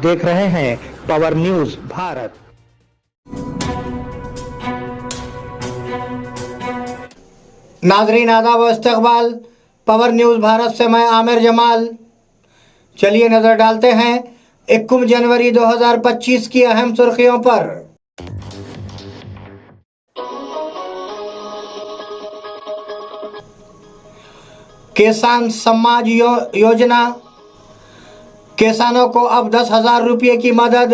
देख रहे हैं पावर न्यूज भारत। नाजरीन आदाब व इस्तकबाल, पावर न्यूज़ भारत से मैं आमिर जमाल। चलिए नज़र डालते हैं 21 जनवरी 2025 की अहम सुर्खियों पर। किसान सम्मान योजना, किसानों को अब 10,000 रुपये की मदद।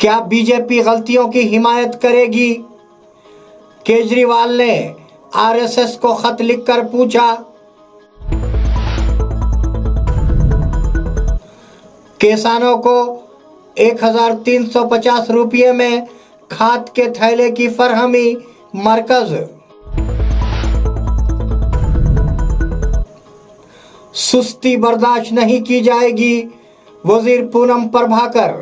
क्या बीजेपी गलतियों की हिमायत करेगी? केजरीवाल ने आरएसएस को खत लिखकर पूछा। किसानों को 1,350 रुपये में खाद के थैले की फरहमी, मरकज। सुस्ती बर्दाश्त नहीं की जाएगी, वजीर पूनम प्रभाकर।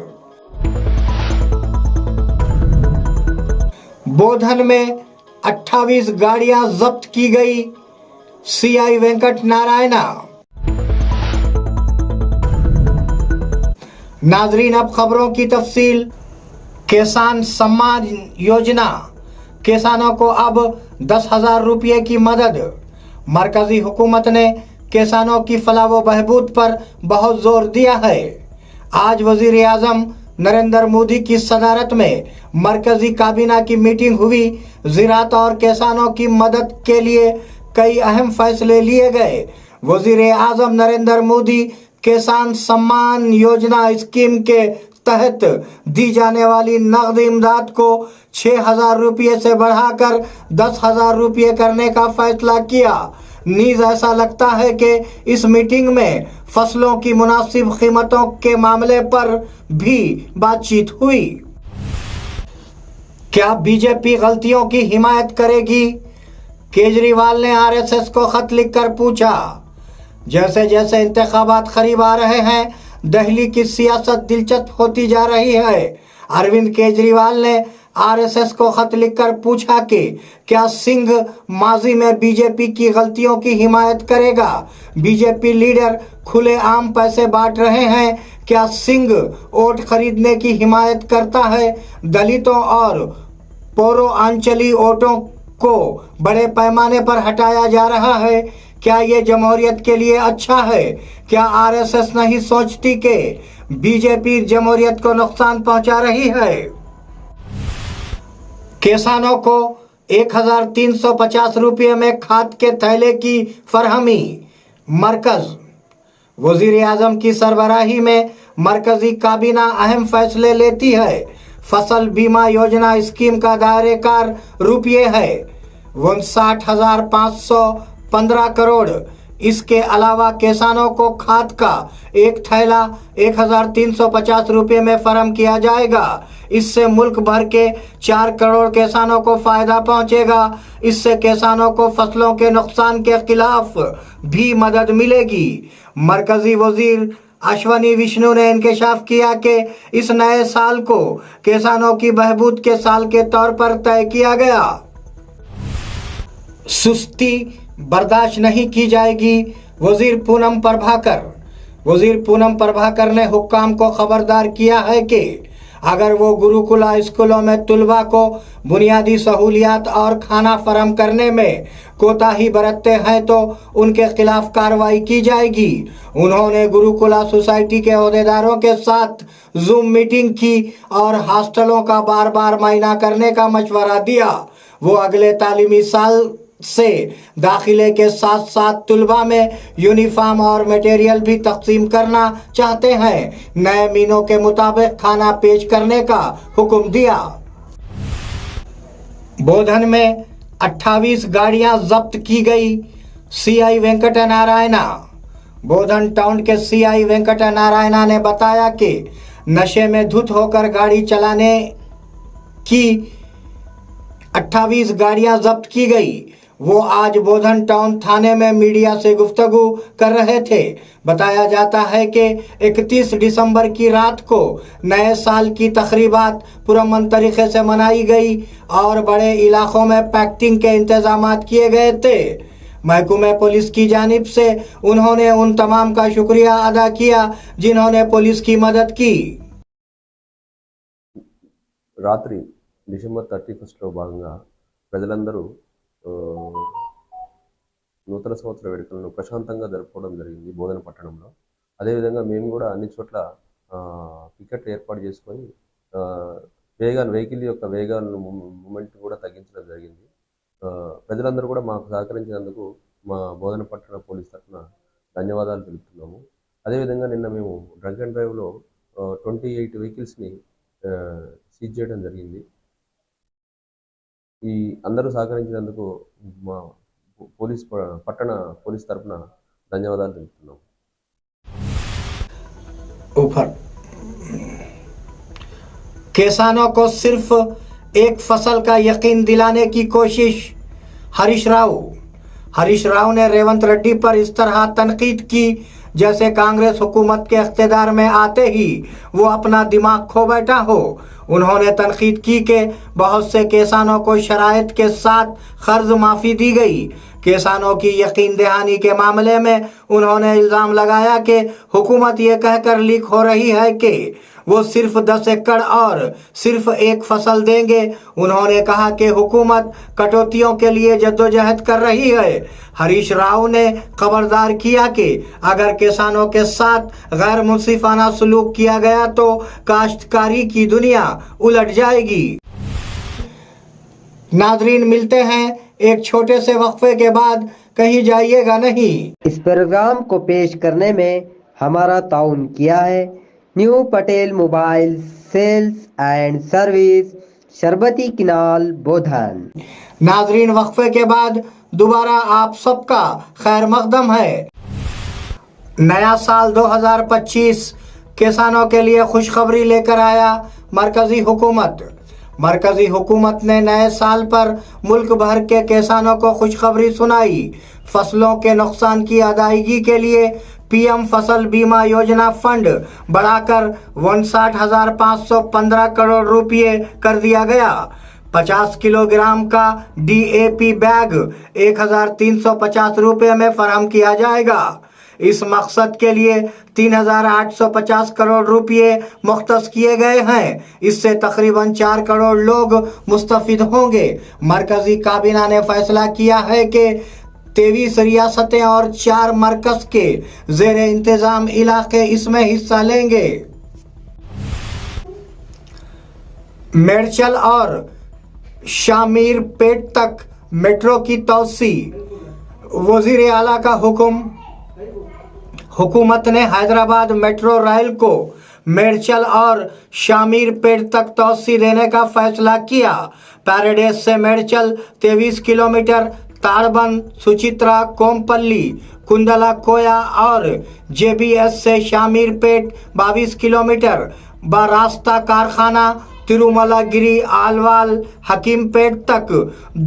बोधन में 28 गाड़ियां जब्त की गई, सीआई वेंकट नारायणा। नाजरीन अब खबरों की तफसील। किसान सम्मान योजना, किसानों को अब 10,000 रुपये की मदद। मरकजी हुकूमत ने किसानों की फलाह व बहबूद पर बहुत जोर दिया है। आज वजीर आजम नरेंद्र मोदी की सदारत में मरकजी काबीना की मीटिंग हुई। ज़राअत और किसानों की मदद के लिए कई अहम फैसले लिए गए। वजीर आजम नरेंद्र मोदी किसान सम्मान योजना स्कीम के तहत दी जाने वाली नकद इमदाद को 6,000 रुपये से बढ़ाकर 10,000 रुपये करने का फैसला किया। नीज ऐसा लगता है कि इस मीटिंग में फसलों की मुनासिब कीमतों के मामले पर भी बातचीत हुई। क्या बीजेपी गलतियों की हिमायत करेगी? केजरीवाल ने आरएसएस को खत लिखकर पूछा। जैसे जैसे इंतखाबात करीब आ रहे हैं, दिल्ली की सियासत दिलचस्प होती जा रही है। अरविंद केजरीवाल ने आरएसएस को खत लिखकर पूछा कि क्या सिंह माजी में बीजेपी की गलतियों की हिमायत करेगा? बीजेपी लीडर खुलेआम पैसे बांट रहे हैं। क्या सिंह वोट खरीदने की हिमायत करता है? दलितों और पौरांचली वोटों को बड़े पैमाने पर हटाया जा रहा है। क्या ये जमहूरियत के लिए अच्छा है? क्या आरएसएस नहीं सोचती कि बीजेपी जमहूरियत को नुकसान पहुंचा रही है? किसानों को 1,350 रुपये में खाद के थैले की फरहमी, मरकज। वजीर आजम की सरबराही में मरकजी काबीना अहम फैसले लेती है। फसल बीमा योजना स्कीम का दायरेकार रुपये है 59,515 करोड़। इसके अलावा किसानों को खाद का एक थैला 1,350 रुपये में फराहम किया जाएगा। इससे मुल्क भर के 4 करोड़ किसानों को फायदा पहुंचेगा। इससे किसानों को फसलों के नुकसान के खिलाफ भी मदद मिलेगी। मरकजी वजीर अश्वनी विष्णु ने इंकशाफ किया कि इस नए साल को किसानों की बहबूद के साल के तौर पर तय किया गया। सुस्ती बर्दाश्त नहीं की जाएगी, वजीर पूनम प्रभाकर ने हुक्काम को खबरदार किया है कि अगर वो गुरुकुला स्कूलों में तुलबा को बुनियादी सहूलियात और खाना फराहम करने में कोताही बरतते हैं तो उनके खिलाफ कार्रवाई की जाएगी। उन्होंने गुरुकुला सोसाइटी के ओहदेदारों के साथ जूम मीटिंग की और हॉस्टलों का बार बार मुआयना करने का मशवरा दिया। वो अगले तालीमी साल से दाखिले के साथ साथ तुलबा में यूनिफॉर्म और मटेरियल भी तकसीम करना चाहते हैं। नए मीनों के मुताबिक खाना पेश करने का हुक्म दिया। बोधन में 28 गाड़ियां जब्त की गई, सीआई वेंकट नारायणा। बोधन टाउन के सीआई वेंकट नारायणा ने बताया कि नशे में धुत होकर गाड़ी चलाने की 28 गाड़ियां जब्त की गई। वो आज बोधन टाउन थाने में मीडिया से गुफ्तगू कर रहे थे। बताया जाता है कि 31 दिसंबर की रात को नए साल की तकरीबात पुरअमन तरीके से मनाई गई और बड़े इलाकों में पैक्टिंग के इंतजाम किए गए थे। महकमे पुलिस की जानिब से उन्होंने उन तमाम का शुक्रिया अदा किया जिन्होंने पुलिस की मदद की। రాత్రి డిసెంబర్ 31లో భాగంగా ప్రజలందరూ నూతన సంవత్సర వేడుకలను ప్రశాంతంగా జరుపుకోవడం జరిగింది బోధన పట్టణంలో. అదేవిధంగా మేము కూడా అన్ని చోట్ల పికెట్లు ఏర్పాటు చేసుకొని వెహికల్ యొక్క వేగాలను మూమెంట్ కూడా తగ్గించడం జరిగింది. ప్రజలందరూ కూడా మాకు సహకరించినందుకు మా బోధన పట్టణ పోలీస్ తరఫున ధన్యవాదాలు తెలుపుతున్నాము. అదేవిధంగా నిన్న మేము డ్రంక్ అండ్ డ్రైవ్లో 28 వెహికల్స్ని సీజ్ చేయడం జరిగింది. ఈ అందరూ సహకరించినందుకు మా పట్టణ పోలీస్ తరఫున ధన్యవాదాలు తెలుపుతున్నాము. ऊपर किसानों को सिर्फ एक फसल का यकीन दिलाने की कोशिश। हरीश राव ने रेवंत रेड्डी पर इस तरह तनकीद की जैसे कांग्रेस हुकूमत के इख्तियार में आते ही वो अपना दिमाग खो बैठा हो। उन्होंने तनकीद की कि बहुत से किसानों को शराइत के साथ कर्ज माफ़ी दी गई। किसानों की यकीन दहानी के मामले में उन्होंने इल्ज़ाम लगाया कि हुकूमत ये कहकर लीक हो रही है कि वो सिर्फ 10 एकड़ और सिर्फ एक फसल देंगे। उन्होंने कहा कि हुकूमत कटौतियों के लिए जद्दोजहद कर रही है। हरीश राव ने खबरदार किया कि अगर किसानों के साथ गैर मुंसिफाना सलूक किया गया तो काश्तकारी की दुनिया उलट जाएगी। नाजरीन, मिलते हैं एक छोटे से वक्फे के बाद, कहीं जाइएगा नहीं। इस प्रोग्राम को पेश करने में हमारा ताउन किया है new Patel mobile sales and service, शरबती किनाल, बोधन। नाजरीन, वक्फे के बाद दोबारा आप सबका खैर मकदम है। नया साल 2025 किसानों के लिए खुशखबरी लेकर आया मरकजी हुकूमत ने नए साल पर मुल्क भर के किसानों को खुशखबरी सुनाई। फसलों के नुकसान की अदायगी के लिए पीएम फसल बीमा योजना फंड बढ़ाकर 59,515 करोड़ रुपये कर दिया गया। 50 किलोग्राम का DAP बैग 1,350 रुपये में फराहम किया जाएगा। इस मकसद के लिए 3,850 करोड़ रुपये मुख्तस किए गए हैं। इससे तकरीबन 4 करोड़ लोग मुस्तफिद होंगे। मरकजी काबीना ने फैसला किया है कि 23 रियासतें और 4 मरकज के जेर इंतजाम इलाके इसमें हिस्सा लेंगे। मेडचल और शामीरपेट तक मेट्रो की तोसी, वजीर आला का हुक्म। हुकूमत ने हैदराबाद मेट्रो रेल को मेडचल और शामीरपेट तक तोसी देने का फैसला किया। पैराडाइज से मेडचल 23 किलोमीटर, ताड़बंद, सुचित्रा, कोमपल्ली, कुंदला कोया और JBS से शामीरपेट 22 किलोमीटर, बरास्ता कारखाना, तिरुमलागिरी, आलवाल, हकीमपेट तक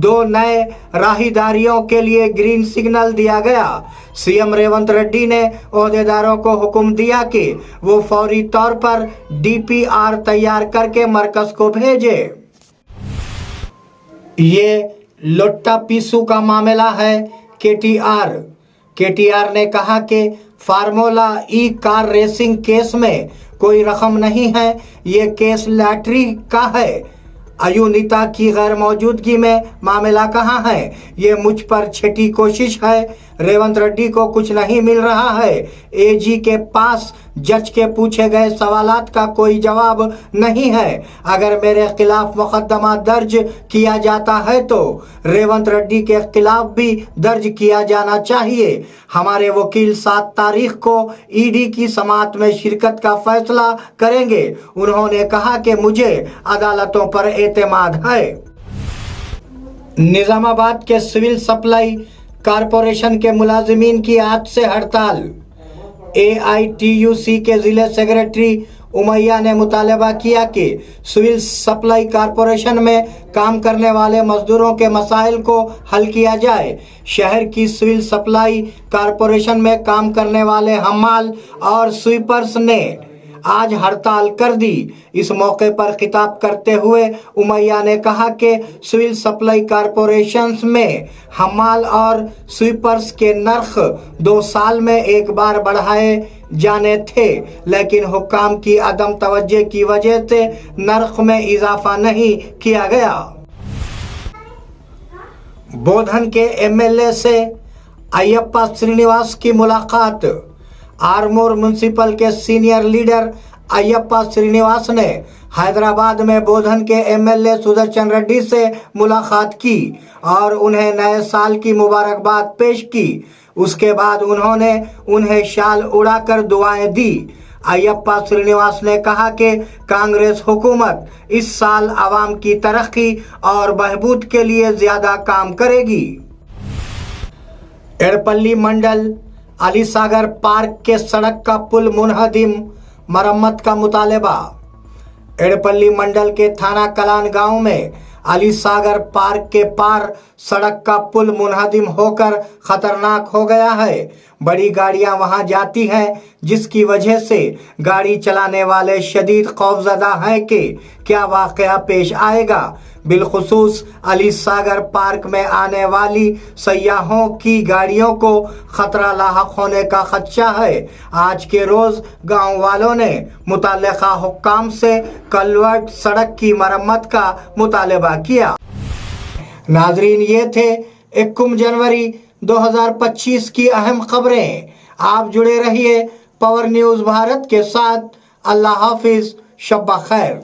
2 नए राहदारियों के लिए ग्रीन सिग्नल दिया गया। सीएम रेवंत रेड्डी ने ओहदेदारों को हुक्म दिया कि वो फौरी तौर पर DPR तैयार करके मरकज को भेजे। ये लोट्टा पीसू का मामला है। KTR ने कहा कि formula E car racing case में कोई रकम नहीं है, ये केस लॉटरी का है। अयुनिता की गैर मौजूदगी में मामला कहाँ है? ये मुझ पर छठी कोशिश है। रेवंत रेड्डी को कुछ नहीं मिल रहा है। AG के पास जज के पूछे गए सवालात का कोई जवाब नहीं है। अगर मेरे खिलाफ मुकदमा दर्ज किया जाता है तो रेवंत रेड्डी के खिलाफ भी दर्ज किया जाना चाहिए। हमारे वकील 7 तारीख को ED की समाअत में शिरकत का फैसला करेंगे। उन्होंने कहा कि मुझे अदालतों पर एतमाद है। निजामाबाद के सिविल सप्लाई कारपोरेशन के मुलाजिमीन की आज से हड़ताल। AITUC के जिले सेक्रेटरी उमैया ने मुतालबा किया कि सिविल सप्लाई कारपोरेशन में काम करने वाले मजदूरों के मसाइल को हल किया जाए। शहर की सिविल सप्लाई कारपोरेशन में काम करने वाले हमाल और स्वीपर्स ने आज हड़ताल कर दी। इस मौके पर खिताब करते हुए उमैया ने कहा कि सिविल सप्लाई कॉरपोरेशन में हमाल और स्वीपर्स के नर्ख 2 साल में एक बार बढ़ाए जाने थे, लेकिन हुक्काम की अदम तवज्जो की वजह से नर्ख में इजाफा नहीं किया गया। बोधन के एमएलए से अयप्पा श्रीनिवास की मुलाकात। आरमूर म्युनिसिपल के सीनियर लीडर अयप्पा श्रीनिवास ने हैदराबाद में बोधन के एमएलए सुदर्शन रेड्डी से मुलाकात की और उन्हें नए साल की मुबारकबाद पेश की। उसके बाद उन्होंने उन्हें शाल उड़ाकर दुआएं दी। अयप्पा श्रीनिवास ने कहा कि कांग्रेस हुकूमत इस साल आवाम की तरक्की और बहबूद के लिए ज्यादा काम करेगी। एड़पल्ली मंडल अलीसागर पार्क के सड़क का पुल मुनहदिम, मरम्मत का मुतालबा। एड़पल्ली मंडल के थाना कलान गांव में अलीसागर पार्क के पार सड़क का पुल मुनहदिम होकर खतरनाक हो गया है। बड़ी गाड़ियां वहां जाती हैं, जिसकी वजह से गाड़ी चलाने वाले शदीद खौफजदा हैं कि क्या वाकया पेश आएगा। बिलखुसूस अलीसागर पार्क में आने वाली सयाहों की गाड़ियों को खतरा लाहक होने का खदशा है। आज के रोज गांव वालों ने मुतल्लिका हुक्काम से कलवर्ट सड़क की मरम्मत का मुतालबा किया। नाजरीन, ये थे 21 जनवरी 2025 की अहम खबरें। आप जुड़े रहिए पावर न्यूज़ भारत के साथ। अल्लाह हाफिज, शब्बा खैर।